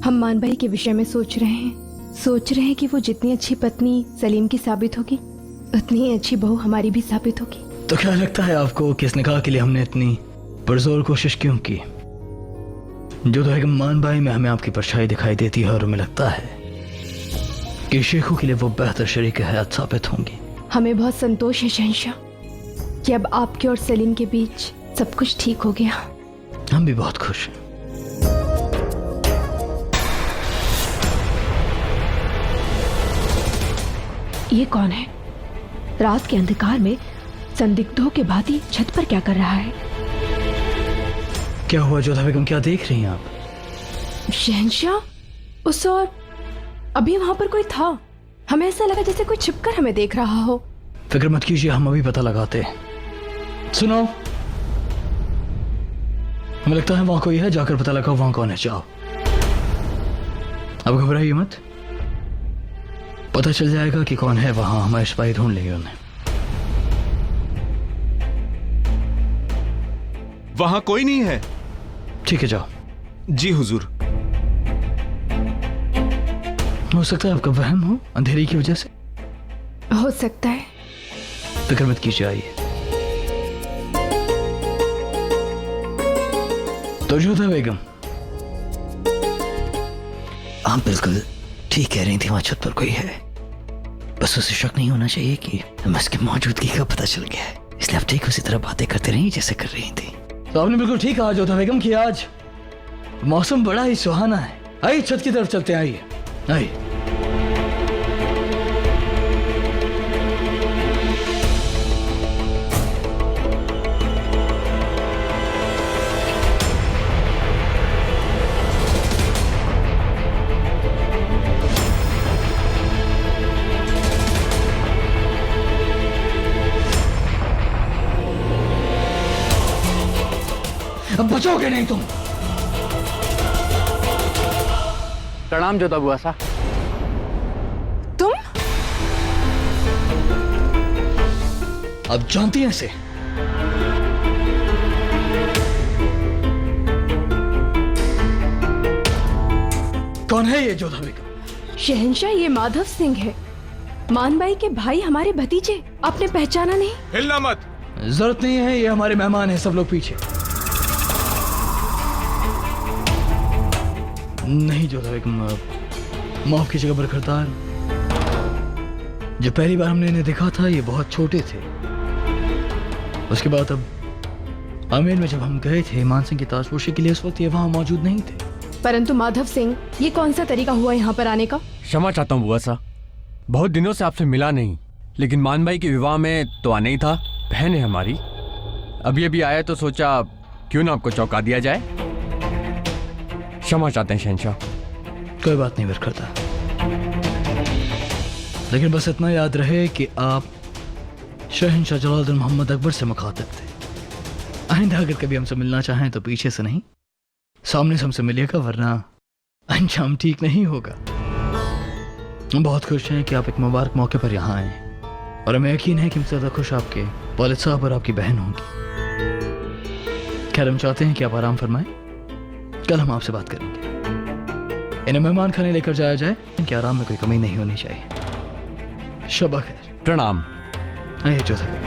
हम मान भाई के विषय में सोच रहे हैं कि वो जितनी अच्छी पत्नी सलीम की साबित होगी उतनी ही अच्छी बहू हमारी भी साबित होगी। तो क्या लगता है आपको कि इस निकाह के लिए हमने इतनी पुरजोर कोशिश क्यों की? जो तो मान भाई में हमें आपकी परछाई दिखाई देती है और हमें लगता है कि शेखों के लिए वो बेहतर शरीक हयात साबित होंगी। हमें बहुत संतोष है शहंशाह कि अब आपके और सलीम के बीच सब कुछ ठीक हो गया। हम भी बहुत खुश हैं। ये कौन है? रात के अंधकार में संदिग्धों के भांति छत पर क्या कर रहा है? क्या हुआ जोधा बेगम, क्या देख रही हैं आप? शहंशाह, उस और अभी वहां पर कोई था। हमें ऐसा लगा जैसे कोई छिपकर हमें देख रहा हो। फिक्र मत कीजिए, हम अभी पता लगाते हैं। सुनो, हमें लगता है वहां कोई है, जाकर पता लगाओ वहां कौन है। जाओ, अब घबराइए मत, पता चल जाएगा कि कौन है वहां। हमारे सिपाही ढूंढ लेंगे उन्हें। वहां कोई नहीं है। ठीक है, जाओ। जी हुजूर। हो सकता है आपका वहम हो, अंधेरे की वजह से हो सकता है। फिक्र मत कीजिए, आइए। तो जोधा बेगम, आप बिल्कुल ठीक कह रही थी, वहां छत पर कोई है। बस उसे शक नहीं होना चाहिए कि हमें उसकी मौजूदगी का पता चल गया है, इसलिए आप ठीक उसी तरह बातें करते रही जैसे कर रही थी। तो आपने बिल्कुल ठीक कहा जोधा बेगम कि आज मौसम बड़ा ही सुहाना है। आइए छत की तरफ चलते हैं, आइए आइए। अब बचोगे नहीं तुम। प्रणाम जोधा बुआ सा। तुम? अब जानती हैं इसे? कौन है ये जोधा बेगम? शहंशाह, ये माधव सिंह है, मानबाई के भाई, हमारे भतीजे। आपने पहचाना नहीं? हिलना मत। जरूरत नहीं है, ये हमारे मेहमान हैं। सब लोग पीछे। नहीं जोधा बेगम, माफ कीजिएगा बरखरदार। जब पहली बार हमने इन्हें देखा था ये बहुत छोटे थे। उसके बाद अब आमेर में जब हम गए थे मान सिंह की ताजपोशी के लिए, उस वक्त ये वहां मौजूद नहीं थे। परंतु माधव सिंह, ये कौन सा तरीका हुआ यहाँ पर आने का? क्षमा चाहता हूँ बुआ सा, बहुत दिनों से आपसे मिला नहीं, लेकिन मानबाई के विवाह में तो आना ही था। बहन है हमारी, अभी अभी आया तो सोचा क्यों ना आपको चौंका दिया जाए। क्षमा चाहते हैं शहंशाह। कोई बात नहीं बरखरदार, लेकिन बस इतना याद रहे कि आप शहंशाह जलालुद्दीन मोहम्मद अकबर से मुखातिब थे। आइंदा अगर कभी हमसे मिलना चाहें तो पीछे से नहीं, सामने से हमसे मिलिएगा, वरना अंजाम ठीक नहीं होगा। हम बहुत खुश हैं कि आप एक मुबारक मौके पर यहाँ आए, और हमें यकीन है कि हमसे ज़्यादा खुश आपके वालिद साहब और आपकी बहन होंगी। खैर, हम चाहते हैं कि आप आराम फरमाएं, कल हम आपसे बात करेंगे। इन्हें मेहमान खाने लेकर जाया जाए, इनके आराम में कोई कमी नहीं होनी चाहिए। शबा खैर। प्रणाम। आइए जोधा बेगम।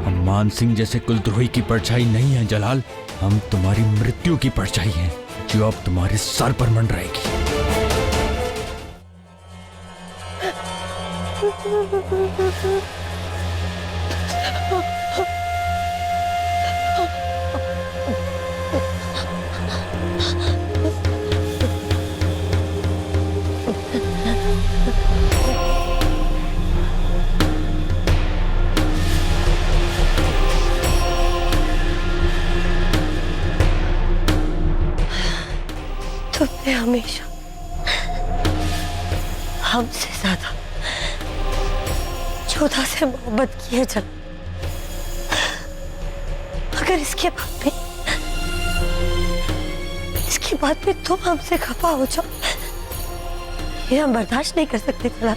हम मान सिंह जैसे कुलद्रोही की परछाई नहीं है जलाल, हम तुम्हारी मृत्यु की परछाई हैं, जो अब तुम्हारे सर पर मंडराएगी। तुमने हमेशा हमसे ज्यादा जोधा से मोहब्बत की है जब, अगर इसके बाद भी तुम हमसे खफा हो जाओ, ये हम बर्दाश्त नहीं कर सकते। चला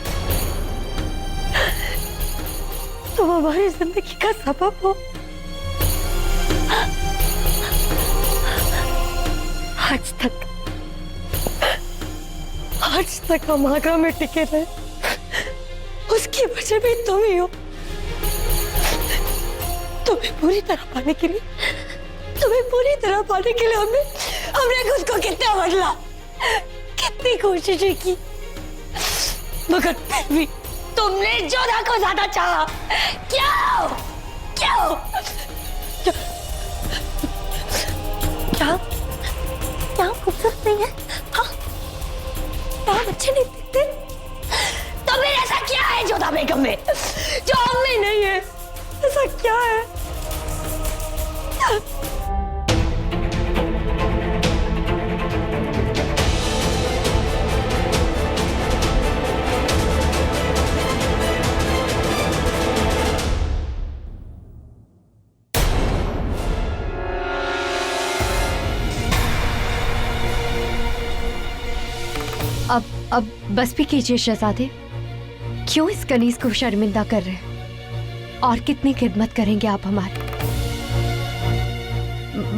तुम हमारी जिंदगी का सबब हो, आज तक हम आगरा में टिके रहे, उसकी वजह भी तुम ही हो। तुम्हें पूरी तरह पाने के लिए हमने खुद को कितना बदला, कितनी कोशिशें की, मगर फिर भी तुमने जोधा को ज्यादा चाहा। क्यों? क्या खूबसूरत नहीं है? हाँ, क्या अच्छे नहीं दिखते? तो फिर ऐसा क्या है जोधा बेगम में जो हम में नहीं है? ऐसा क्या है? अब बस भी कीजिए शहजादे। क्यों इस कनीज को शर्मिंदा कर रहे हैं? और कितनी खिदमत करेंगे आप हमारी?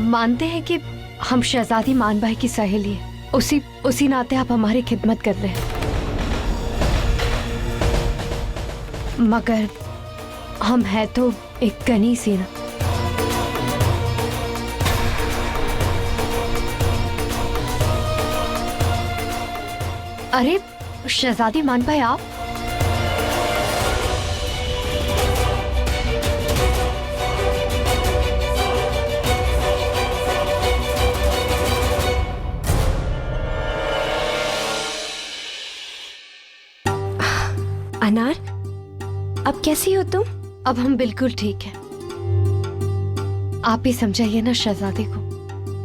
मानते हैं कि हम शहजादी मानबाई की सहेली है, उसी नाते आप हमारी खिदमत कर रहे हैं, मगर हम हैं तो एक कनीज ही ना। अरे शहजादी मानबाई आप? अनार, अब कैसी हो तुम? अब हम बिल्कुल ठीक हैं। आप ही समझाइए ना शहजादे को।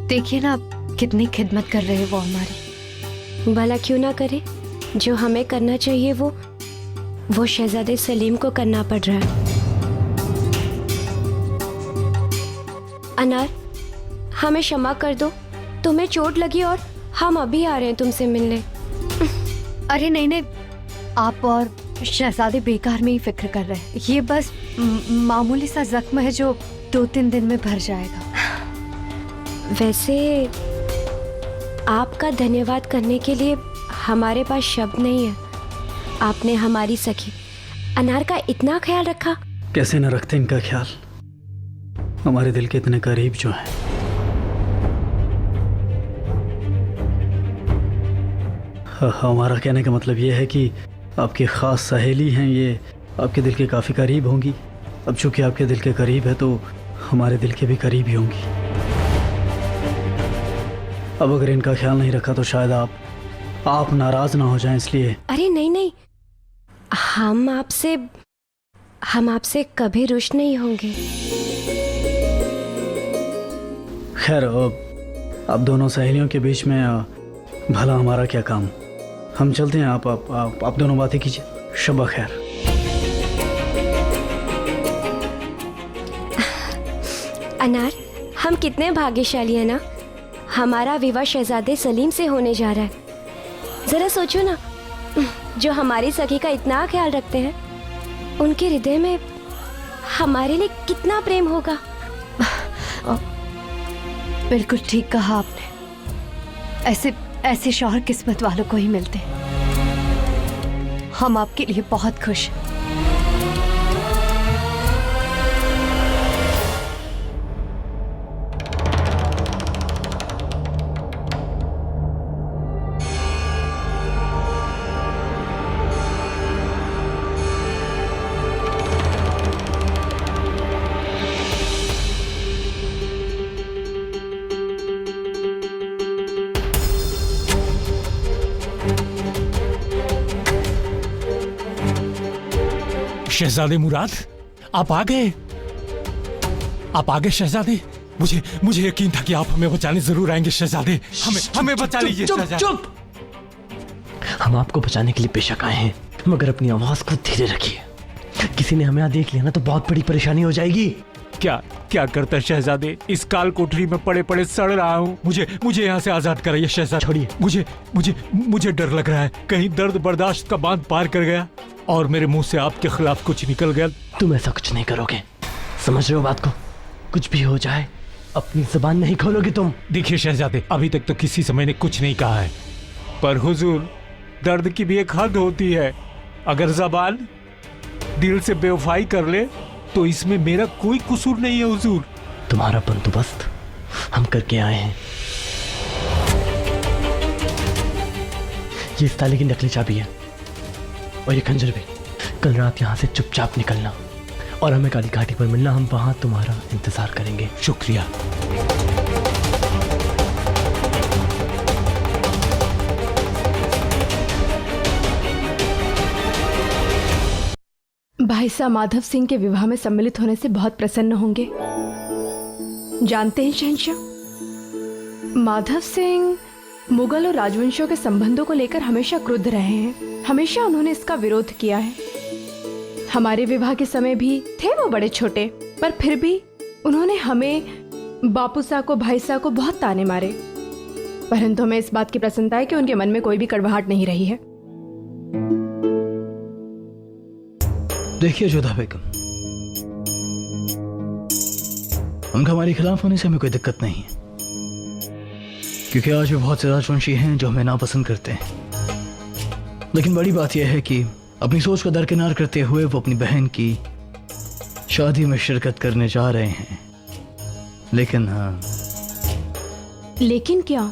देखिए ना कितनी खिदमत कर रहे हैं वो हमारी। भला क्यों ना करे? जो हमें करना चाहिए वो शहजादे सलीम को करना पड़ रहा है। अनार, हमें क्षमा कर दो, तुम्हें चोट लगी और हम अभी आ रहे हैं तुमसे मिलने। अरे नहीं, आप और शहजादे बेकार में ही फिक्र कर रहे हैं। ये बस मामूली सा जख्म है जो 2-3 दिन में भर जाएगा। वैसे आपका धन्यवाद करने के लिए हमारे पास शब्द नहीं है। आपने हमारी सखी अनार का इतना ख्याल रखा। कैसे न रखते इनका ख्याल, हमारे दिल के इतने करीब जो हैं। हमारा कहने का मतलब ये है कि आपकी ख़ास सहेली हैं, ये आपके दिल के काफ़ी करीब होंगी। अब चूंकि आपके दिल के करीब है तो हमारे दिल के भी करीब ही होंगी। अब अगर इनका ख्याल नहीं रखा तो शायद आप नाराज़ ना हो जाएं, इसलिए। अरे नहीं, हम आपसे कभी रुष्ट नहीं होंगे। खैर, अब दोनों सहेलियों के बीच में भला हमारा क्या काम। हम चलते हैं, आप दोनों बातें कीजिए। शब्बा खैर। अनार, हम कितने भाग्यशाली हैं ना, हमारा विवाह शहजादे सलीम से होने जा रहा है। जरा सोचो ना, जो हमारी सखी का इतना ख्याल रखते हैं, उनके हृदय में हमारे लिए कितना प्रेम होगा। बिल्कुल ठीक कहा आपने। ऐसे शौहर किस्मत वालों को ही मिलते हैं। हम आपके लिए बहुत खुश हैं। शहजादे मुराद, आप आ गए शहजादे। मुझे यकीन था कि आप हमें बचाने जरूर आएंगे शहजादे। हमें बचा लीजिए शहजादे। चुप। हम आपको बचाने के लिए बेशक आए हैं, मगर अपनी आवाज को धीरे रखिए। किसी ने हमें यहाँ देख लिया ना तो बहुत बड़ी परेशानी हो जाएगी। क्या करता है शहजादे? इस काल कोठरी में पड़े पड़े सड़ रहा हूँ। मुझे यहाँ से आजाद कराइए शहजादे। छोड़िए। मुझे डर लग रहा है, कहीं दर्द बर्दाश्त का बांध पार कर गया और मेरे मुंह से आपके खिलाफ कुछ निकल गया। तुम ऐसा कुछ नहीं करोगे, समझ रहे हो बात को? कुछ भी हो जाए अपनी जबान नहीं खोलोगे तुम। देखिए शहजादे, अभी तक तो किसी से मैंने कुछ नहीं कहा है, पर हुजूर दर्द की भी एक हद होती है। अगर जबान दिल से बेवफाई कर ले तो इसमें मेरा कोई कसूर नहीं है हुजूर। तुम्हारा बंदोबस्त हम करके आए हैं। ये इस ताले की नकली चाबी है और ये खंजर भी। कल रात यहाँ से चुपचाप निकलना और हमें काली घाटी पर मिलना। हम वहां तुम्हारा इंतजार करेंगे। शुक्रिया। भाई साहब माधव सिंह के विवाह में सम्मिलित होने से बहुत प्रसन्न होंगे। जानते हैं शहंशाह, माधव सिंह मुगल और राजवंशियों के संबंधों को लेकर हमेशा क्रुद्ध रहे हैं। हमेशा उन्होंने इसका विरोध किया है। हमारे विवाह के समय भी थे वो बड़े छोटे, पर फिर भी उन्होंने हमें, बापू साहब को, भाई साहब को बहुत ताने मारे। परंतु हमें इस बात की प्रसन्नता है कि उनके मन में कोई भी कड़वाहट नहीं रही है। देखिए जोधा बेगम, उनका हमारे खिलाफ होने से हमें कोई दिक्कत नहीं है, क्योंकि आज भी बहुत से राजवंशी हैं जो हमें नापसंद करते हैं। लेकिन बड़ी बात यह है कि अपनी सोच को दरकिनार करते हुए वो अपनी बहन की शादी में शिरकत करने जा रहे हैं। लेकिन लेकिन क्या?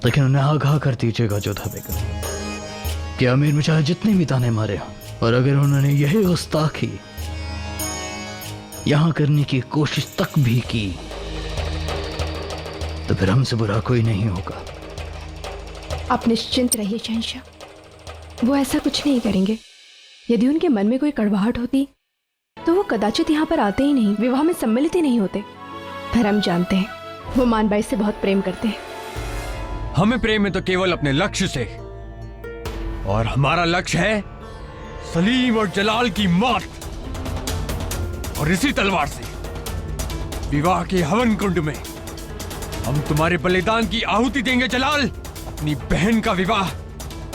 लेकिन उन्हें आगाह कर दीजिएगा जोधा बेगम कि आमिर में चाहे जितने भी ताने मारे हों, और अगर उन्होंने यही गुस्ताखी यहां करने की कोशिश तक भी की तो फिर हमसे बुरा कोई नहीं होगा। आप निश्चिंत रहिए शहंशाह, वो ऐसा कुछ नहीं करेंगे। यदि उनके मन में कोई कड़वाहट होती तो वो कदाचित यहाँ पर आते ही नहीं, विवाह में सम्मिलित ही नहीं होते। पर हम जानते हैं वो मानबाई से बहुत प्रेम करते हैं। हमें प्रेम है तो केवल अपने लक्ष्य से, और हमारा लक्ष्य है सलीम और जलाल की मौत। और इसी तलवार से विवाह के हवन कुंड में हम तुम्हारे बलिदान की आहुति देंगे जलाल। अपनी बहन का विवाह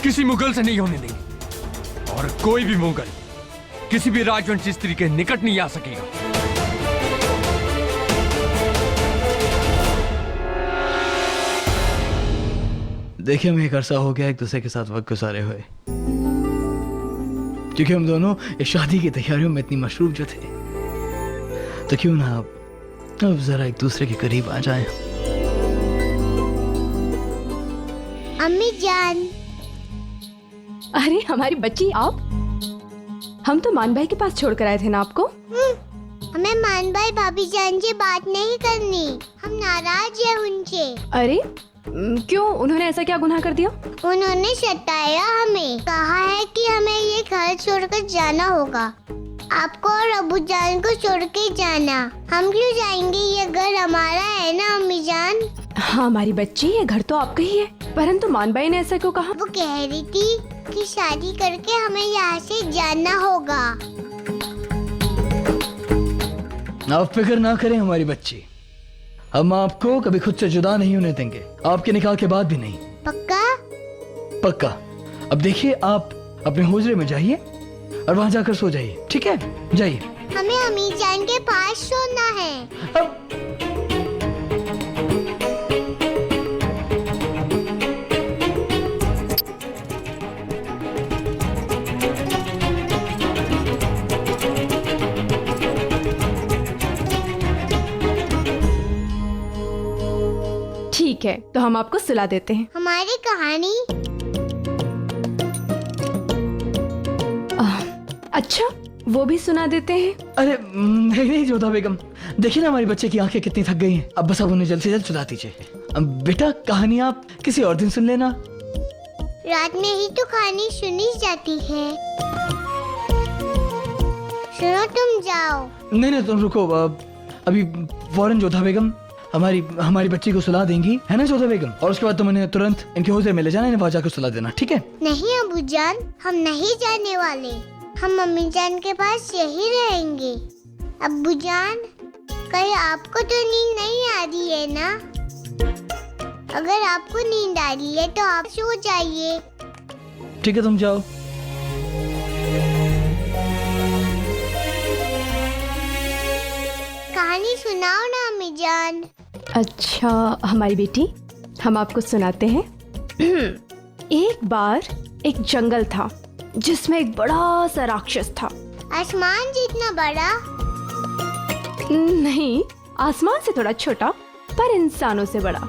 किसी मुगल से नहीं होने देंगे, और कोई भी मुगल किसी भी राजवंशी स्त्री के निकट नहीं आ सकेगा। देखिए, हमें एक अरसा हो गया एक दूसरे के साथ वक्त गुजारे हुए, क्योंकि हम दोनों इस शादी की तैयारियों में इतनी मशरूफ जो थे, तो क्यों ना अब जरा एक दूसरे के करीब आ जाएं। अम्मी जान। अरे हमारी बच्ची, आप? हम तो मानबाई के पास छोड़ कर आए थे ना आपको। हमें मानबाई भाभी जान से बात नहीं करनी, हम नाराज हैं उनसे। अरे क्यों? उन्होंने ऐसा क्या गुनाह कर दिया? उन्होंने सताया हमें, कहा है कि हमें ये घर छोड़कर जाना होगा। आपको और अबू जान को छोड़ के जाना। हम क्यों जाएंगे? ये घर हमारा है ना अम्मी जान। हाँ हमारी बच्ची, ये घर तो आपका ही है। परंतु मानबाई ने ऐसा क्यों कहा? वो कह रही थी कि शादी करके हमें यहाँ से जाना होगा। आप फिक्र ना करें हमारी बच्ची, हम आपको कभी खुद से जुदा नहीं होने देंगे, आपके निकाह के बाद भी नहीं। पक्का? पक्का। अब देखिए, आप अपने हुजरे में जाइए और वहां जाकर सो जाइए, ठीक है? जाइए। हमें अम्मी जान के पास सोना है। अब ठीक है, तो हम आपको सुला देते हैं। हमारी कहानी? अच्छा, वो भी सुना देते हैं। अरे नहीं नहीं जोधा बेगम, देखिए ना हमारी बच्चे की आंखें कितनी थक गई हैं। अब बस अब उन्हें जल्द से जल्द सुला दीजिए। अब बेटा, कहानी आप किसी और दिन सुन लेना। रात में ही तो कहानी सुनी जाती है। सुनो, तुम जाओ। नहीं नहीं, तुम रुको। अभी फौरन जोधा बेगम हमारी बच्ची को सुला देंगी, है ना जोधा बेगम? और उसके बाद तुम इन्हें तुरंत इनके हुजरे में ले जाना, इन्हें वहां जाकर सुला देना, ठीक है? नहीं अबू जान, हम नहीं जाने वाले। हम मम्मी जान के पास यही रहेंगे। अब्बू जान, कहीं आपको तो नींद नहीं आ रही है ना? अगर आपको नींद आ रही है तो आप सो जाइए। ठीक है, तुम जाओ। कहानी सुनाओ ना अम्मी मम्मी जान। अच्छा हमारी बेटी, हम आपको सुनाते हैं। एक बार एक जंगल था जिसमें एक बड़ा सा राक्षस था। आसमान जितना बड़ा? नहीं, आसमान से थोड़ा छोटा पर इंसानों से बड़ा।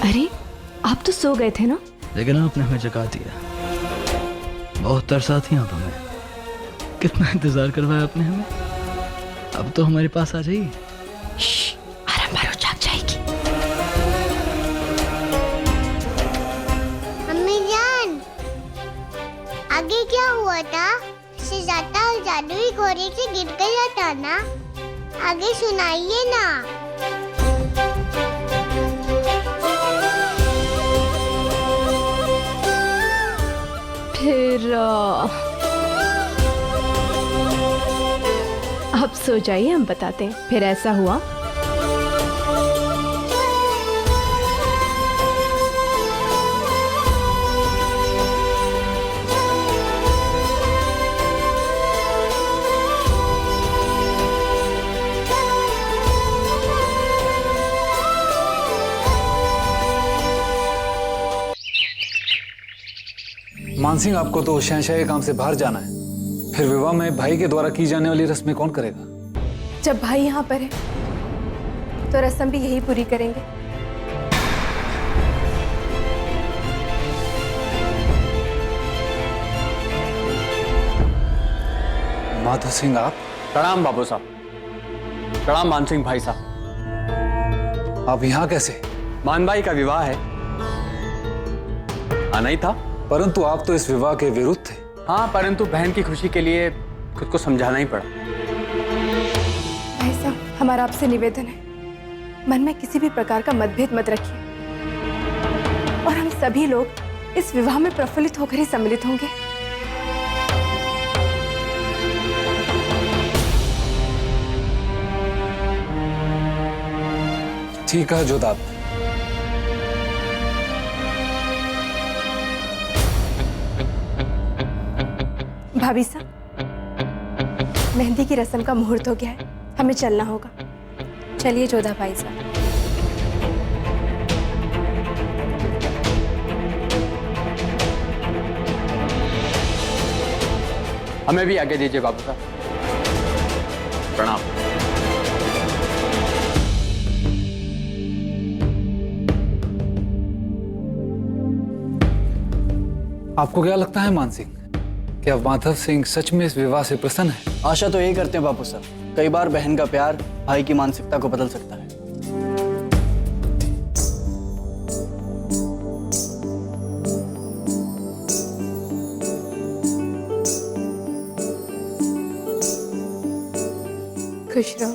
अरे आप तो सो गए थे ना? लेकिन आपने हमें जगा दिया। बहुत तरसा थी आप हमें। कितना इंतजार करवाया आपने हमें। अब तो हमारे पास आ जाइए। आराम मारो, जाग जाएगी। मम्मी जान, आगे क्या हुआ था? शहजादा और जादुई घोड़े से गिर गया था ना? आगे सुनाइए ना। फिर आप सो जाइए, हम बताते हैं। फिर ऐसा हुआ, मानसिंह, आपको तो शहंशाह के काम से बाहर जाना है। फिर विवाह में भाई के द्वारा की जाने वाली रस्में कौन करेगा? जब भाई यहाँ पर है तो रस्म भी यही पूरी करेंगे। माधव सिंह, आप? प्रणाम बाबू साहब। प्रणाम मान सिंह भाई साहब। आप यहाँ कैसे? मान भाई का विवाह है, आना ही था। परंतु आप तो इस विवाह के विरुद्ध थे। हाँ, परंतु बहन की खुशी के लिए खुद को समझाना ही पड़ा। भाई साहब, हमारा आपसे निवेदन है, मन में किसी भी प्रकार का मतभेद मत रखिए और हम सभी लोग इस विवाह में प्रफुल्लित होकर ही सम्मिलित होंगे। ठीक है जोधा। भाभी साहब, मेहंदी की रस्म का मुहूर्त हो गया है, हमें चलना होगा। चलिए जोधा भाई साहब। हमें भी आगे दीजिए बाबू साहब। प्रणाम। आपको क्या लगता है मानसिंह, क्या माधव सिंह सच में इस विवाह से प्रसन्न है? आशा तो यही करते हैं बापू साहब। कई बार बहन का प्यार भाई की मानसिकता को बदल सकता है। खुश रहो।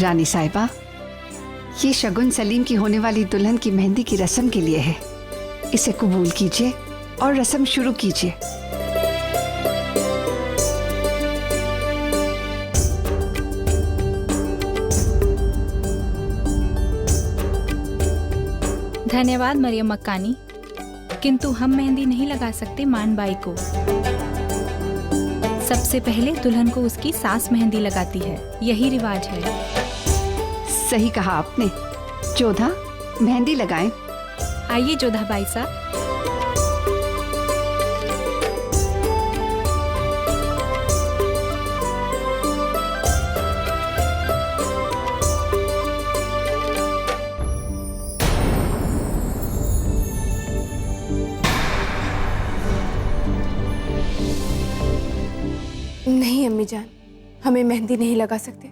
रानी साहिबा, ये शगुन सलीम की होने वाली दुल्हन की मेहंदी की रस्म के लिए है। इसे कबूल कीजिए और रस्म शुरू कीजिए। धन्यवाद मरियम मक्कानी, किंतु हम मेहंदी नहीं लगा सकते मान बाई को। सबसे पहले दुल्हन को उसकी सास मेहंदी लगाती है, यही रिवाज है। सही कहा आपने। जोधा, मेहंदी लगाएं। आइए जोधा बाई साहब। नहीं अम्मी जान, हमें मेहंदी नहीं लगा सकते।